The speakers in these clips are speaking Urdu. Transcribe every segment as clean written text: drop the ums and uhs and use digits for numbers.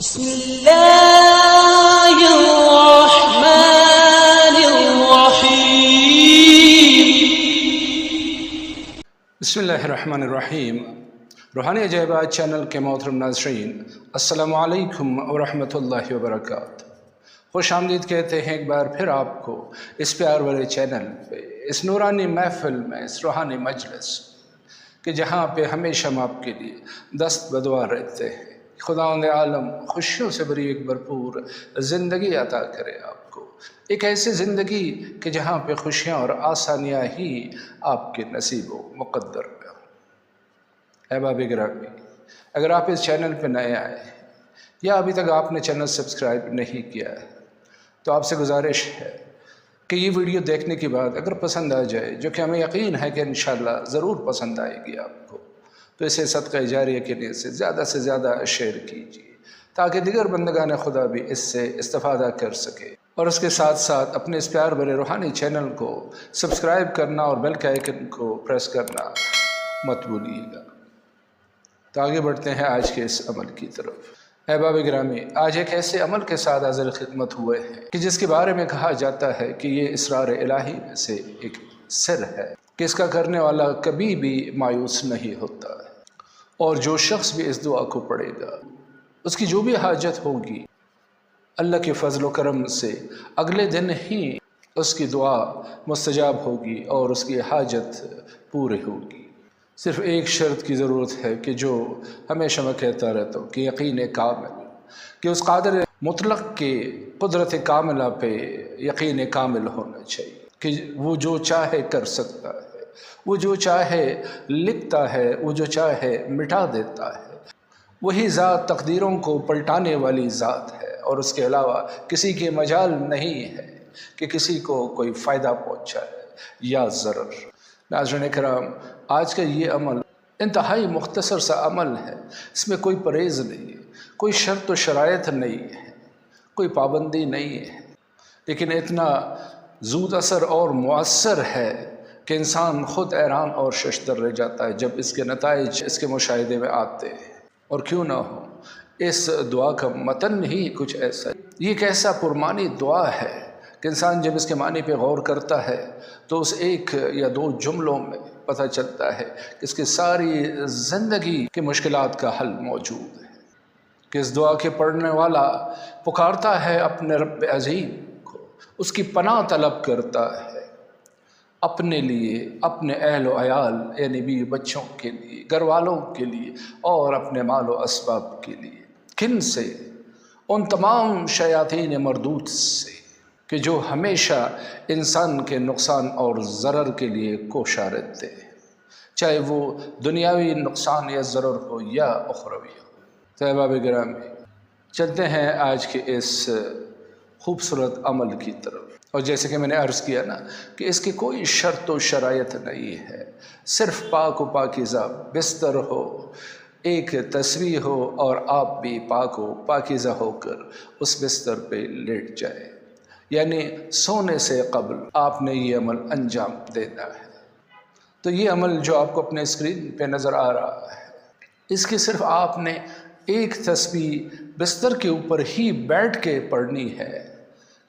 بسم اللہ الرحمن الرحیم۔ بسم اللہ الرحمن الرحیم۔ روحانی عجائبات چینل کے محترم ناظرین، السلام علیکم ورحمۃ اللہ وبرکاتہ۔ خوش آمدید کہتے ہیں ایک بار پھر آپ کو اس پیار والے چینل پہ، اس نورانی محفل میں، اس روحانی مجلس کہ جہاں پہ ہمیشہ ہم آپ کے لیے دست بدعا رہتے ہیں۔ خداوند عالم خوشیوں سے بری ایک بھرپور زندگی عطا کرے آپ کو، ایک ایسی زندگی کہ جہاں پہ خوشیاں اور آسانیاں ہی آپ کے نصیب و مقدر میں ہوں۔ احباب گرامی، اگر آپ اس چینل پہ نئے آئے ہیں یا ابھی تک آپ نے چینل سبسکرائب نہیں کیا ہے تو آپ سے گزارش ہے کہ یہ ویڈیو دیکھنے کے بعد اگر پسند آ جائے، جو کہ ہمیں یقین ہے کہ انشاءاللہ ضرور پسند آئے گی آپ کو، تو اسے صدقہ جاریہ کے لیے سے زیادہ شیئر کیجیے تاکہ دیگر بندگان خدا بھی اس سے استفادہ کر سکے، اور اس کے ساتھ ساتھ اپنے اس پیار بھرے روحانی چینل کو سبسکرائب کرنا اور بیل کے آئیکن کو پریس کرنا مت بھولیے گا۔ تو آگے بڑھتے ہیں آج کے اس عمل کی طرف۔ احباب گرامی، آج ایک ایسے عمل کے ساتھ حاضر خدمت ہوئے ہیں کہ جس کے بارے میں کہا جاتا ہے کہ یہ اسرار الہی میں سے ایک سر ہے کہ اس کا کرنے والا کبھی بھی مایوس نہیں ہوتا ہے، اور جو شخص بھی اس دعا کو پڑھے گا، اس کی جو بھی حاجت ہوگی، اللہ کے فضل و کرم سے اگلے دن ہی اس کی دعا مستجاب ہوگی اور اس کی حاجت پوری ہوگی۔ صرف ایک شرط کی ضرورت ہے کہ جو ہمیشہ میں کہتا رہتا ہوں کہ یقین کامل، کہ اس قادر مطلق کے قدرت کاملہ پہ یقین کامل ہونا چاہیے کہ وہ جو چاہے کر سکتا ہے، وہ جو چاہے لکھتا ہے، وہ جو چاہے مٹا دیتا ہے۔ وہی ذات تقدیروں کو پلٹانے والی ذات ہے، اور اس کے علاوہ کسی کے مجال نہیں ہے کہ کسی کو کوئی فائدہ پہنچائے یا ضرر۔ ناظرین کرام، آج کا یہ عمل انتہائی مختصر سا عمل ہے، اس میں کوئی پرہیز نہیں ہے، کوئی شرط و شرائط نہیں ہے، کوئی پابندی نہیں ہے، لیکن اتنا زود اثر اور مؤثر ہے کہ انسان خود حیران اور ششدر رہ جاتا ہے جب اس کے نتائج اس کے مشاہدے میں آتے ہیں۔ اور کیوں نہ ہو، اس دعا کا متن ہی کچھ ایسا ہے، یہ ایک ایسا پرمانی دعا ہے کہ انسان جب اس کے معنی پہ غور کرتا ہے تو اس ایک یا دو جملوں میں پتہ چلتا ہے کہ اس کی ساری زندگی کی مشکلات کا حل موجود ہے، کہ اس دعا کے پڑھنے والا پکارتا ہے اپنے رب عظیم کو، اس کی پناہ طلب کرتا ہے اپنے لیے، اپنے اہل و عیال یعنی بیوی بچوں کے لیے، گھر والوں کے لیے، اور اپنے مال و اسباب کے لیے۔ کن سے؟ ان تمام شیاطین مردود سے کہ جو ہمیشہ انسان کے نقصان اور ضرر کے لیے کوشاں رہتے ہیں، چاہے وہ دنیاوی نقصان یا ضرر ہو یا اخروی ہو۔ تو احباب گرامی، چلتے ہیں آج کے اس خوبصورت عمل کی طرف۔ اور جیسے کہ میں نے عرض کیا نا کہ اس کی کوئی شرط و شرائط نہیں ہے، صرف پاک و پاکیزہ بستر ہو، ایک تصویر ہو، اور آپ بھی پاک و پاکیزہ ہو کر اس بستر پہ لیٹ جائے، یعنی سونے سے قبل آپ نے یہ عمل انجام دینا ہے۔ تو یہ عمل جو آپ کو اپنے اسکرین پہ نظر آ رہا ہے، اس کی صرف آپ نے ایک تسبیح بستر کے اوپر ہی بیٹھ کے پڑھنی ہے،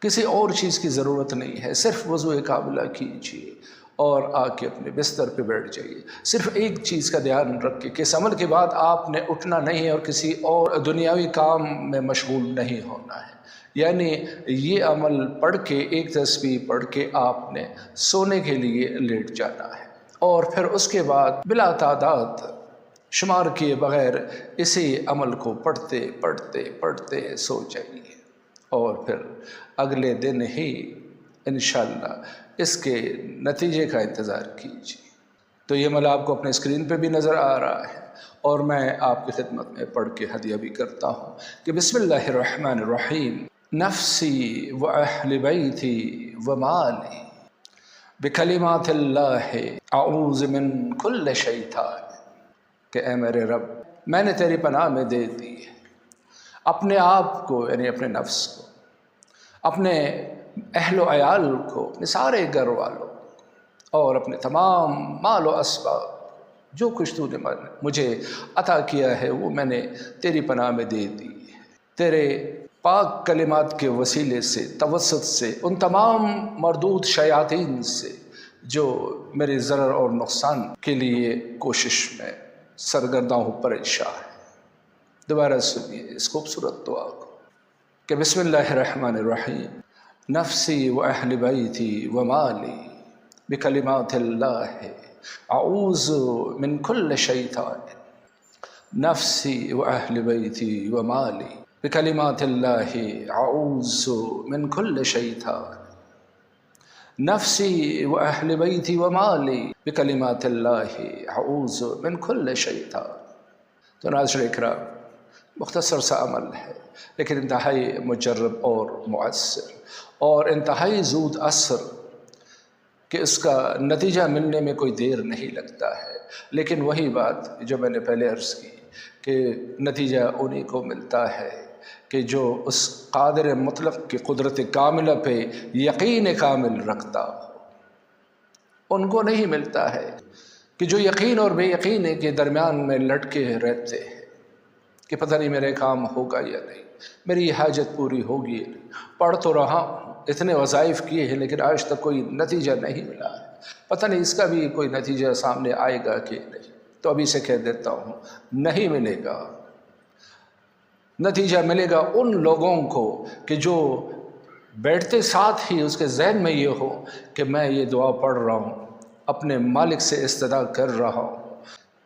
کسی اور چیز کی ضرورت نہیں ہے۔ صرف وضو کاملہ کیجیے اور آ کے اپنے بستر پہ بیٹھ جائیے۔ صرف ایک چیز کا دھیان رکھیں کہ اس عمل کے بعد آپ نے اٹھنا نہیں ہے اور کسی اور دنیاوی کام میں مشغول نہیں ہونا ہے، یعنی یہ عمل پڑھ کے، ایک تسبیح پڑھ کے آپ نے سونے کے لیے لیٹ جانا ہے، اور پھر اس کے بعد بلا تعداد شمار کیے بغیر اسی عمل کو پڑھتے پڑھتے پڑھتے سو جائیے، اور پھر اگلے دن ہی انشاءاللہ اس کے نتیجے کا انتظار کیجیے۔ تو یہ عمل آپ کو اپنے اسکرین پہ بھی نظر آ رہا ہے، اور میں آپ کی خدمت میں پڑھ کے ہدیہ بھی کرتا ہوں کہ بسم اللہ الرحمن الرحیم، نفسی و اہل بیتی و مالی بکلمات اللہ اعوذ من کل شیطان۔ کہ اے میرے رب، میں نے تیری پناہ میں دے دی اپنے آپ کو، یعنی اپنے نفس کو، اپنے اہل و عیال کو، اپنے سارے گھر والوں، اور اپنے تمام مال و اسباب، جو کچھ تو نے مجھے عطا کیا ہے وہ میں نے تیری پناہ میں دے دی ہے۔ تیرے پاک کلمات کے وسیلے سے، توسط سے، ان تمام مردود شیاطین سے جو میرے ضرر اور نقصان کے لیے کوشش میں سرگرداں ہو، پریشان ہے۔ دوبارہ سنیے اس خوبصورت دعا کو کہ بسم اللہ الرحمن الرحیم، نفسی و اہل بیتی و مالی بکلمات اللہ اعوذ من کل شیطان، نفسی و اہل بیتی و مالی بکلمات اللہ اعوذ من کل شیطان، نفسی و اہل بیتی و مالی بکلمات اللہ اعوذ من کل شیطان۔ تو ناظرین اکرام، مختصر سا عمل ہے لیکن انتہائی مجرب اور مؤثر اور انتہائی زود اثر، کہ اس کا نتیجہ ملنے میں کوئی دیر نہیں لگتا ہے۔ لیکن وہی بات جو میں نے پہلے عرض کی کہ نتیجہ انہی کو ملتا ہے کہ جو اس قادر مطلق کی قدرت کاملہ پہ یقین کامل رکھتا ہو، ان کو نہیں ملتا ہے کہ جو یقین اور بے یقین کے درمیان میں لٹکے رہتے ہیں کہ پتہ نہیں میرے کام ہوگا یا نہیں، میری حاجت پوری ہوگی یا نہیں، پڑھ تو رہا ہوں، اتنے وظائف کیے ہیں لیکن آج تک کوئی نتیجہ نہیں ملا ہے، پتہ نہیں اس کا بھی کوئی نتیجہ سامنے آئے گا کہ نہیں۔ تو ابھی سے کہہ دیتا ہوں، نہیں ملے گا۔ نتیجہ ملے گا ان لوگوں کو کہ جو بیٹھتے ساتھ ہی اس کے ذہن میں یہ ہو کہ میں یہ دعا پڑھ رہا ہوں، اپنے مالک سے استدعا کر رہا ہوں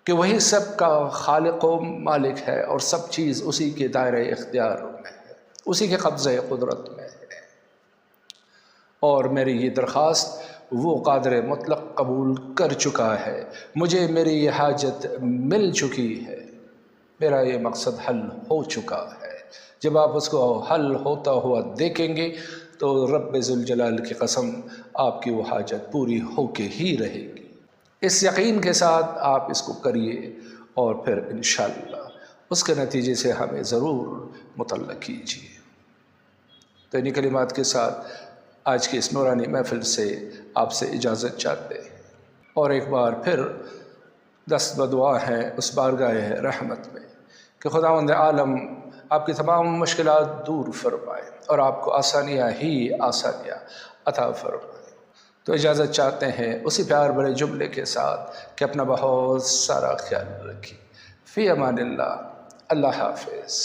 کہ وہی سب کا خالق و مالک ہے اور سب چیز اسی کے دائرہ اختیار میں ہے، اسی کے قبضہ قدرت میں ہے، اور میری یہ درخواست وہ قادر مطلق قبول کر چکا ہے، مجھے میری یہ حاجت مل چکی ہے، میرا یہ مقصد حل ہو چکا ہے۔ جب آپ اس کو حل ہوتا ہوا دیکھیں گے تو رب ذوالجلال کی قسم آپ کی وہ حاجت پوری ہو کے ہی رہے گی۔ اس یقین کے ساتھ آپ اس کو کریے اور پھر انشاءاللہ اس کے نتیجے سے ہمیں ضرور مطلع کیجیے۔ تو انہی کلمات کے ساتھ آج کی اس نورانی محفل سے آپ سے اجازت چاہتے ہیں، اور ایک بار پھر دست بدعا ہیں اس بارگاہ رحمت میں کہ خداوند عالم آپ کی تمام مشکلات دور فرمائے اور آپ کو آسانیاں ہی آسانیاں عطا فرمائے۔ تو اجازت چاہتے ہیں اسی پیار بڑے جملے کے ساتھ کہ اپنا بہت سارا خیال رکھیے۔ فی امان اللہ، اللہ حافظ۔